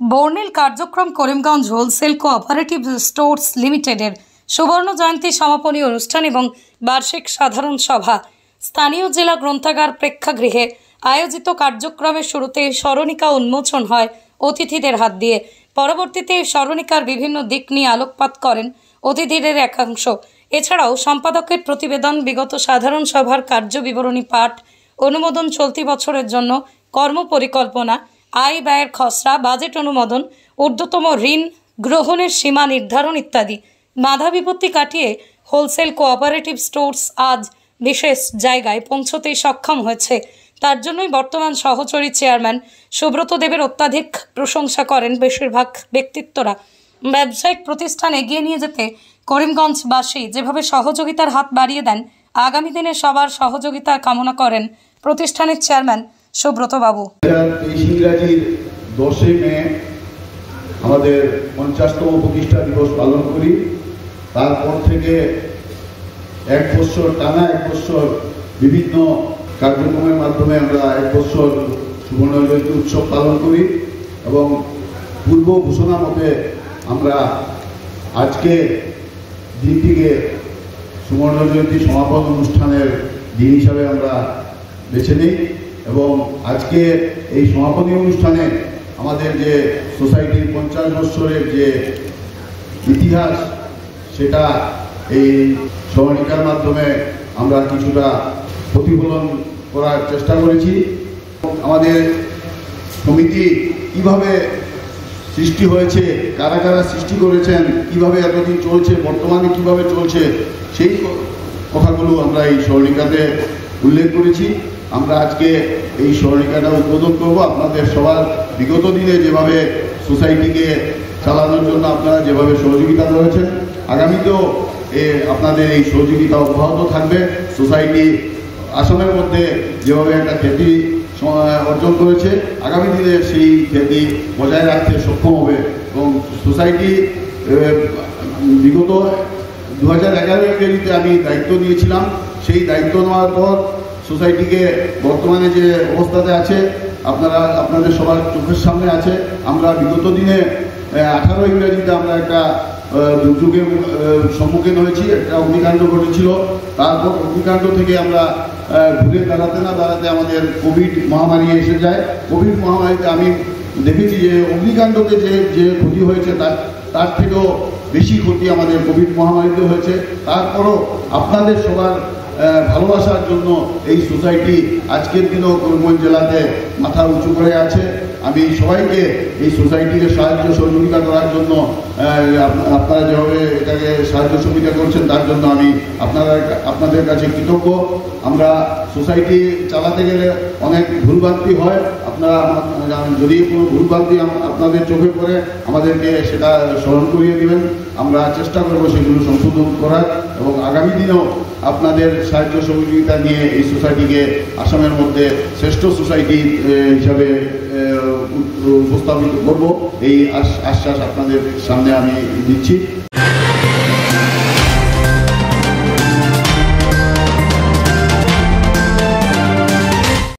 বর্ণিল কার্যক্রম Karimganj wholesale cooperative stores লিমিটেডের সুবর্ণ জয়ন্তী সমাপনী অনুষ্ঠান এবং বার্ষিক সাধারণ সভা স্থানীয় জেলা গ্রন্থাগার প্রেক্ষাগৃহে আয়োজিত কার্যক্রমের শুরুতে স্মরণিকা উন্মোচন হয় অতিথিদের হাত দিয়ে। পরবর্তীতে স্মরণিকার বিভিন্ন দিক নিয়ে আলোকপাত করেন অতিথিদের একাংশ। এছাড়াও সম্পাদকের প্রতিবেদন, বিগত সাধারণ সভার কার্যবিবরণী পাঠ, অনুমোদন চলতি বছরের জন্য কর্ম পরিকল্পনা, আয় ব্যয়ের খসড়া, বাজেট অনুমোদন, ঊর্ধ্বতম ঋণ গ্রহণের সীমা নির্ধারণ ইত্যাদি বাধা বিপত্তি কাটিয়ে হোলসেল কোঅপারেটিভ স্টোর্স আজ বিশেষ জায়গায় পৌঁছতে সক্ষম হয়েছে। তার জন্যই বর্তমান সহচরী চেয়ারম্যান সুব্রত দেবের অত্যাধিক প্রশংসা করেন বেশিরভাগ ব্যক্তিত্বরা। ব্যবসায়িক প্রতিষ্ঠান এগিয়ে নিয়ে যেতে করিমগঞ্জবাসী যেভাবে সহযোগিতার হাত বাড়িয়ে দেন, আগামী দিনে সবার সহযোগিতা কামনা করেন প্রতিষ্ঠানের চেয়ারম্যান সুব্রত বাবু। ইংরাজির 10 মে আমাদের 50তম প্রতিষ্ঠা দিবস পালন করি। তারপর থেকে এক বছর টানা বিভিন্ন কার্যক্রমের মাধ্যমে আমরা 1 বছর সুবর্ণ জয়ন্তী উৎসব পালন করি এবং পূর্ব ঘোষণা মতে আমরা আজকে দিনটিকে সুবর্ণ জয়ন্তী সমাপন অনুষ্ঠানের দিন হিসাবে আমরা বেছে নিই এবং আজকে এই সমাপনী অনুষ্ঠানে আমাদের যে সোসাইটির 50 বছরের যে ইতিহাস সেটা এই স্মরণিকার মাধ্যমে আমরা কিছুটা প্রতিফলন করার চেষ্টা করেছি। আমাদের সমিতি কিভাবে সৃষ্টি হয়েছে, কারা কারা সৃষ্টি করেছেন, কিভাবে এতদিন চলছে, বর্তমানে কিভাবে চলছে, সেই কথাগুলো আমরা এই স্মরণিকাতে উল্লেখ করেছি। আমরা আজকে এই স্মরণিকাটা উদ্বোধন করব। আপনাদের সবার বিগত দিনে যেভাবে সোসাইটিকে চালানোর জন্য আপনারা যেভাবে সহযোগিতা করেছেন, আগামীতেও আপনাদের এই সহযোগিতা অব্যাহত থাকবে। সোসাইটি আসামের মধ্যে যেভাবে একটা খ্যাতি অর্জন করেছে, আগামী দিনে সেই খ্যাতি বজায় রাখতে সক্ষম হবে এবং সোসাইটি বিগত 2011 এপ্রিলে আমি দায়িত্ব নিয়েছিলাম। সেই দায়িত্ব নেওয়ার পর সোসাইটিকে বর্তমানে যে অবস্থাতে আছে আপনাদের সবার চোখের সামনে আছে। আমরা বিগত দিনে 18 ইংরেজিতে আমরা একটা দুর্যোগের সম্মুখীন হয়েছি, একটা অগ্নিকাণ্ড ঘটেছিল। তারপর অগ্নিকাণ্ড থেকে আমরা ঘুরে দাঁড়াতে আমাদের কোভিড মহামারী এসে যায়। কোভিড মহামারীতে আমি দেখেছি যে অগ্নিকাণ্ডতে যে ক্ষতি হয়েছে তার থেকেও বেশি ক্ষতি আমাদের কোভিড মহামারীতে হয়েছে। তারপরও আপনাদের সবার ভালোবাসার জন্য এই সোসাইটি আজকের দিনেও করিমগঞ্জ জেলাতে মাথা উঁচু করে আছে। আমি সবাইকে এই সোসাইটিকে সাহায্য সহযোগিতা করার জন্য আপনারা যেভাবে এটাকে সাহায্য সহযোগিতা করছেন তার জন্য আমি আপনাদের কাছে কৃতজ্ঞ। আমরা সোসাইটি চালাতে গেলে অনেক ভুলভ্রান্তি হয়। আপনারা যদি কোনো ভুলভ্রান্তি আপনাদের চোখে পড়ে আমাদেরকে সেটা স্মরণ করিয়ে দেবেন। আমরা চেষ্টা করব সেগুলো সংশোধন করার এবং আগামী দিনেও আপনাদের সাহায্য সহযোগিতা নিয়ে এই সোসাইটিকে আসামের মধ্যে শ্রেষ্ঠ সোসাইটি হিসাবে উপস্থাপিত করব, এই আশ্বাস আপনাদের সামনে আমি দিচ্ছি।